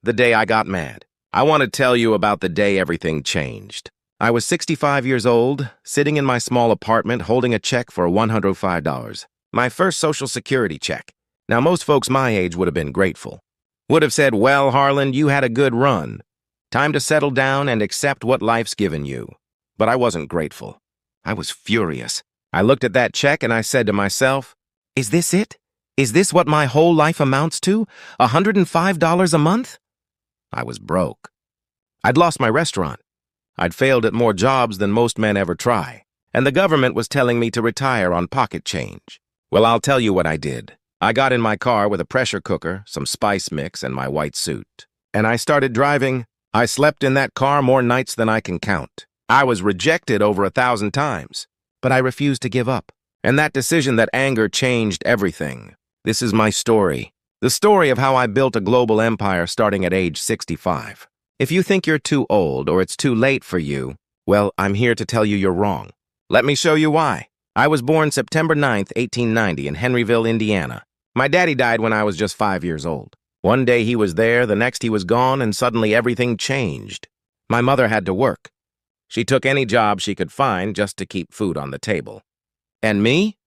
the day I got mad. I want to tell you about the day everything changed. I was 65 years old, sitting in my small apartment holding a check for $105. My first Social Security check. Now, most folks my age would have been grateful. Would have said, well, Harlan, you had a good run. Time to settle down and accept what life's given you. But I wasn't grateful. I was furious. I looked at that check and I said to myself, is this it? Is this what my whole life amounts to? $105 a month? I was broke. I'd lost my restaurant. I'd failed at more jobs than most men ever try. And the government was telling me to retire on pocket change. Well, I'll tell you what I did. I got in my car with a pressure cooker, some spice mix, and my white suit. And I started driving. I slept in that car more nights than I can count. I was rejected over 1,000 times. But I refused to give up. And that decision, that anger, changed everything. This is my story. The story of how I built a global empire starting at age 65. If you think you're too old or it's too late for you, well, I'm here to tell you you're wrong. Let me show you why. I was born September 9th, 1890 in Henryville, Indiana. My daddy died when I was just 5 years old. One day he was there, the next he was gone, and suddenly everything changed. My mother had to work. She took any job she could find just to keep food on the table. And me?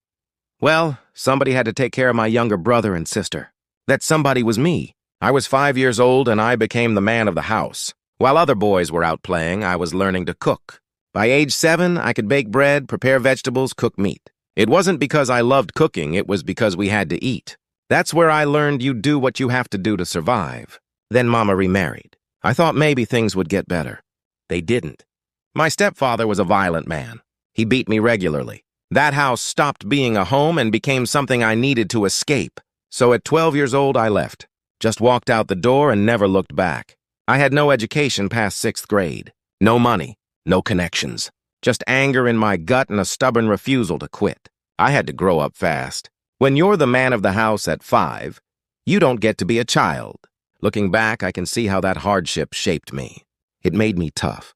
Well, somebody had to take care of my younger brother and sister. That somebody was me. I was 5 years old and I became the man of the house. While other boys were out playing, I was learning to cook. By age 7, I could bake bread, prepare vegetables, cook meat. It wasn't because I loved cooking, it was because we had to eat. That's where I learned you do what you have to do to survive. Then Mama remarried. I thought maybe things would get better. They didn't. My stepfather was a violent man. He beat me regularly. That house stopped being a home and became something I needed to escape. So at 12 years old, I left. Just walked out the door and never looked back. I had no education past 6th grade. No money. No connections. Just anger in my gut and a stubborn refusal to quit. I had to grow up fast. When you're the man of the house at 5, you don't get to be a child. Looking back, I can see how that hardship shaped me. It made me tough.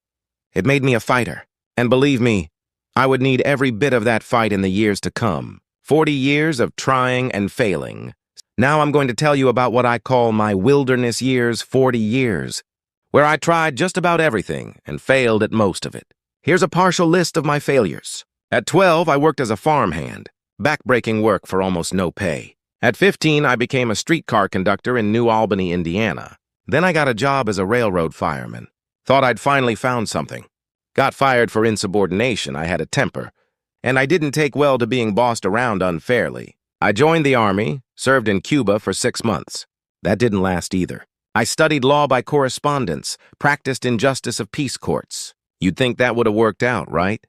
It made me a fighter. And believe me, I would need every bit of that fight in the years to come. 40 years of trying and failing. Now I'm going to tell you about what I call my wilderness years, 40 years, where I tried just about everything and failed at most of it. Here's a partial list of my failures. At 12, I worked as a farmhand, backbreaking work for almost no pay. At 15, I became a streetcar conductor in New Albany, Indiana. Then I got a job as a railroad fireman. Thought I'd finally found something. Got fired for insubordination. I had a temper. And I didn't take well to being bossed around unfairly. I joined the Army, served in Cuba for 6 months. That didn't last either. I studied law by correspondence, practiced in justice of peace courts. You'd think that would have worked out, right?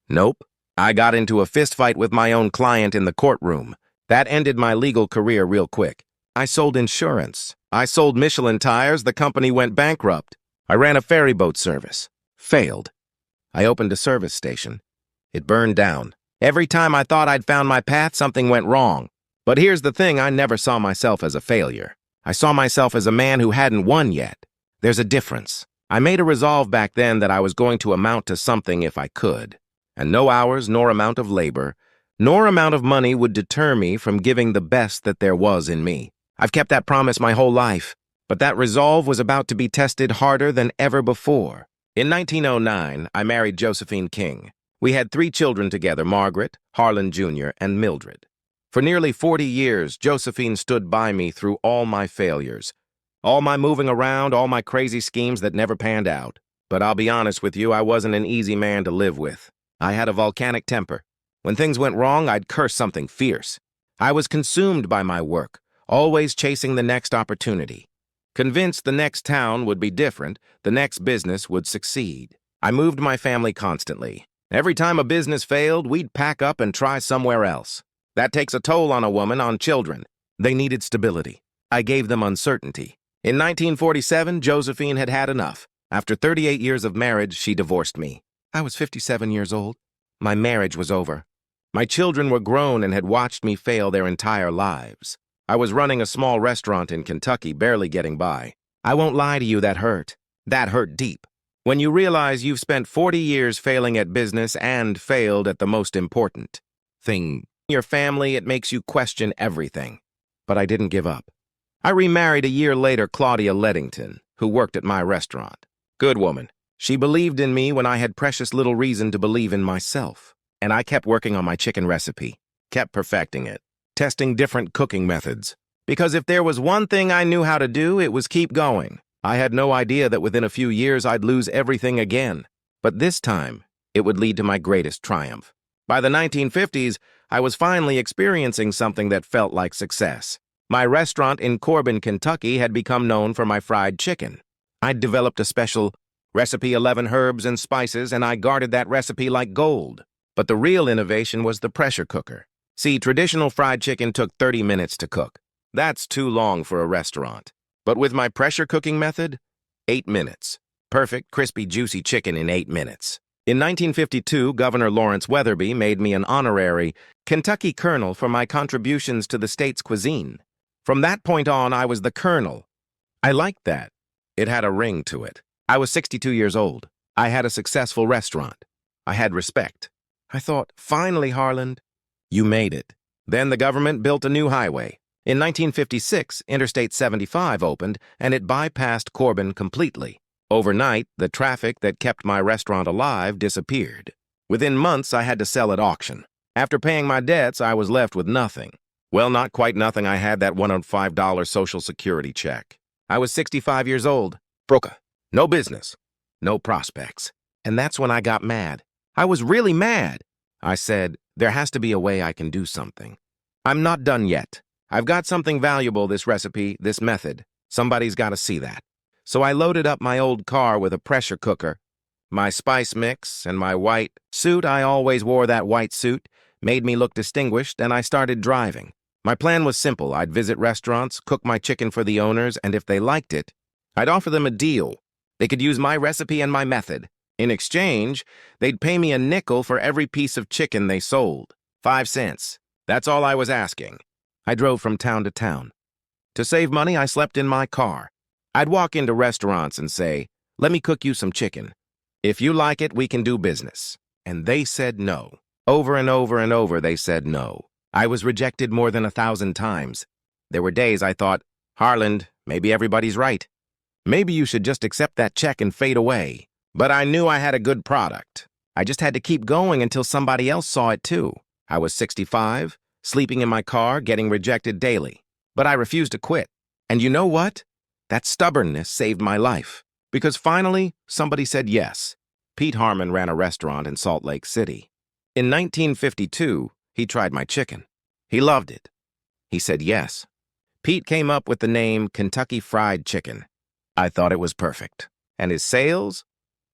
Nope. I got into a fistfight with my own client in the courtroom. That ended my legal career real quick. I sold insurance. I sold Michelin tires. The company went bankrupt. I ran a ferry boat service. Failed. I opened a service station. It burned down. Every time I thought I'd found my path, something went wrong. But here's the thing, I never saw myself as a failure. I saw myself as a man who hadn't won yet. There's a difference. I made a resolve back then that I was going to amount to something if I could. And no hours, nor amount of labor, nor amount of money would deter me from giving the best that there was in me. I've kept that promise my whole life. But that resolve was about to be tested harder than ever before. In 1909, I married Josephine King. We had 3 children together, Margaret, Harlan Jr., and Mildred. For nearly 40 years, Josephine stood by me through all my failures, all my moving around, all my crazy schemes that never panned out. But I'll be honest with you, I wasn't an easy man to live with. I had a volcanic temper. When things went wrong, I'd curse something fierce. I was consumed by my work, always chasing the next opportunity. Convinced the next town would be different, the next business would succeed. I moved my family constantly. Every time a business failed, we'd pack up and try somewhere else. That takes a toll on a woman, on children. They needed stability. I gave them uncertainty. In 1947, Josephine had had enough. After 38 years of marriage, she divorced me. I was 57 years old. My marriage was over. My children were grown and had watched me fail their entire lives. I was running a small restaurant in Kentucky, barely getting by. I won't lie to you, that hurt. That hurt deep. When you realize you've spent 40 years failing at business and failed at the most important thing, your family, it makes you question everything. But I didn't give up. I remarried a year later Claudia Leddington, who worked at my restaurant. Good woman. She believed in me when I had precious little reason to believe in myself. And I kept working on my chicken recipe, kept perfecting it, testing different cooking methods. Because if there was one thing I knew how to do, it was keep going. I had no idea that within a few years I'd lose everything again. But this time, it would lead to my greatest triumph. By the 1950s, I was finally experiencing something that felt like success. My restaurant in Corbin, Kentucky had become known for my fried chicken. I'd developed a special recipe 11 herbs and spices, and I guarded that recipe like gold. But the real innovation was the pressure cooker. See, traditional fried chicken took 30 minutes to cook. That's too long for a restaurant. But with my pressure cooking method, 8 minutes. Perfect, crispy, juicy chicken in 8 minutes. In 1952, Governor Lawrence Weatherby made me an honorary Kentucky Colonel for my contributions to the state's cuisine. From that point on, I was the Colonel. I liked that. It had a ring to it. I was 62 years old. I had a successful restaurant. I had respect. I thought, finally, Harland, you made it. Then the government built a new highway. In 1956, Interstate 75 opened, and it bypassed Corbin completely. Overnight, the traffic that kept my restaurant alive disappeared. Within months, I had to sell at auction. After paying my debts, I was left with nothing. Well, not quite nothing. I had that $105 Social Security check. I was 65 years old. Broke. No business. No prospects. And that's when I got mad. I was really mad. I said, there has to be a way I can do something. I'm not done yet. I've got something valuable, this recipe, this method. Somebody's got to see that. So I loaded up my old car with a pressure cooker, my spice mix, and my white suit. I always wore that white suit, made me look distinguished, and I started driving. My plan was simple. I'd visit restaurants, cook my chicken for the owners, and if they liked it, I'd offer them a deal. They could use my recipe and my method. In exchange, they'd pay me a nickel for every piece of chicken they sold. 5 cents. That's all I was asking. I drove from town to town. To save money, I slept in my car. I'd walk into restaurants and say, let me cook you some chicken. If you like it, we can do business. And they said no. Over and over and over, they said no. I was rejected more than 1,000 times. There were days I thought, Harland, maybe everybody's right. Maybe you should just accept that check and fade away. But I knew I had a good product. I just had to keep going until somebody else saw it too. I was 65, sleeping in my car, getting rejected daily. But I refused to quit. And you know what? That stubbornness saved my life. Because finally, somebody said yes. Pete Harmon ran a restaurant in Salt Lake City. In 1952, he tried my chicken. He loved it. He said yes. Pete came up with the name Kentucky Fried Chicken. I thought it was perfect. And his sales?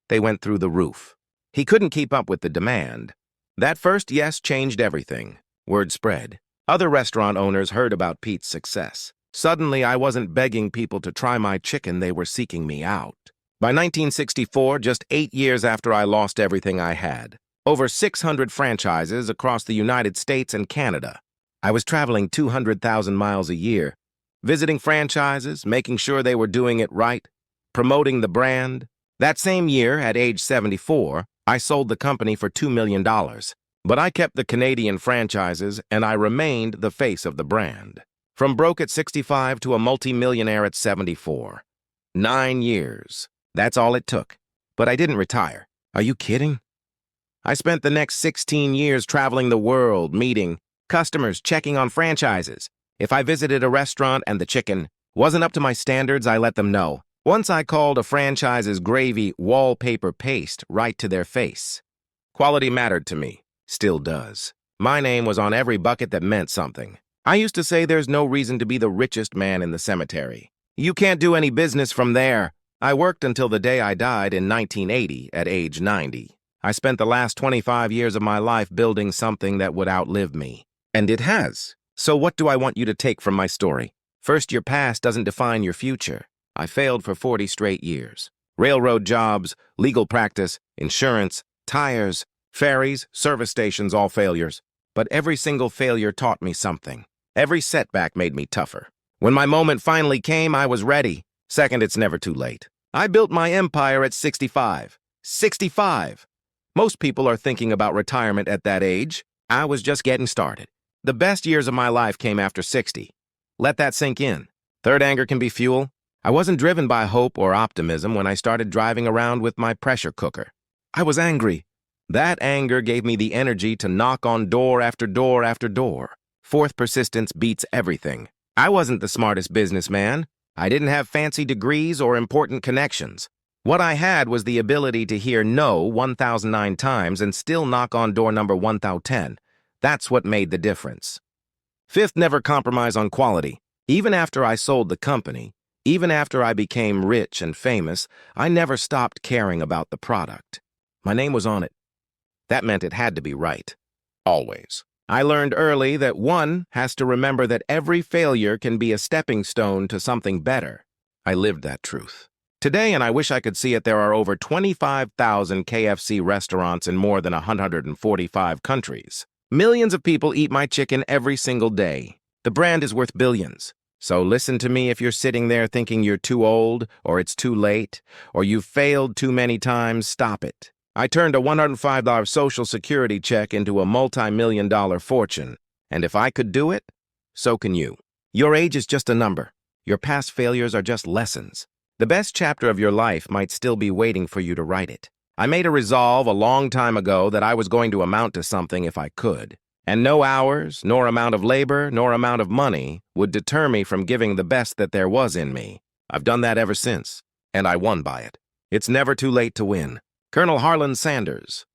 They went through the roof. He couldn't keep up with the demand. That first yes changed everything. Word spread. Other restaurant owners heard about Pete's success. Suddenly, I wasn't begging people to try my chicken, they were seeking me out. By 1964, just 8 years after I lost everything I had, over 600 franchises across the United States and Canada. I was traveling 200,000 miles a year, visiting franchises, making sure they were doing it right, promoting the brand. That same year, at age 74, I sold the company for $2 million. But I kept the Canadian franchises, and I remained the face of the brand. From broke at 65 to a multi-millionaire at 74. 9 years. That's all it took. But I didn't retire. Are you kidding? I spent the next 16 years traveling the world, meeting customers, checking on franchises. If I visited a restaurant and the chicken wasn't up to my standards, I let them know. Once I called a franchise's gravy wallpaper paste right to their face. Quality mattered to me. Still does. My name was on every bucket that meant something. I used to say there's no reason to be the richest man in the cemetery. You can't do any business from there. I worked until the day I died in 1980 at age 90. I spent the last 25 years of my life building something that would outlive me. And it has. So what do I want you to take from my story? First, your past doesn't define your future. I failed for 40 straight years. Railroad jobs, legal practice, insurance, tires, ferries, service stations, all failures. But every single failure taught me something. Every setback made me tougher. When my moment finally came, I was ready. Second, it's never too late. I built my empire at 65. 65! Most people are thinking about retirement at that age. I was just getting started. The best years of my life came after 60. Let that sink in. Third, anger can be fuel. I wasn't driven by hope or optimism when I started driving around with my pressure cooker. I was angry. That anger gave me the energy to knock on door after door after door. Fourth, persistence beats everything. I wasn't the smartest businessman. I didn't have fancy degrees or important connections. What I had was the ability to hear no 1,009 times and still knock on door number 1,010. That's what made the difference. Fifth, never compromise on quality. Even after I sold the company, even after I became rich and famous, I never stopped caring about the product. My name was on it. That meant it had to be right. Always. I learned early that one has to remember that every failure can be a stepping stone to something better. I lived that truth. Today, and I wish I could see it, there are over 25,000 KFC restaurants in more than 145 countries. Millions of people eat my chicken every single day. The brand is worth billions. So listen to me if you're sitting there thinking you're too old, or it's too late, or you've failed too many times, stop it. I turned a $105 Social Security check into a multi-million-dollar fortune, and if I could do it, so can you. Your age is just a number. Your past failures are just lessons. The best chapter of your life might still be waiting for you to write it. I made a resolve a long time ago that I was going to amount to something if I could, and no hours, nor amount of labor, nor amount of money would deter me from giving the best that there was in me. I've done that ever since, and I won by it. It's never too late to win. Colonel Harlan Sanders.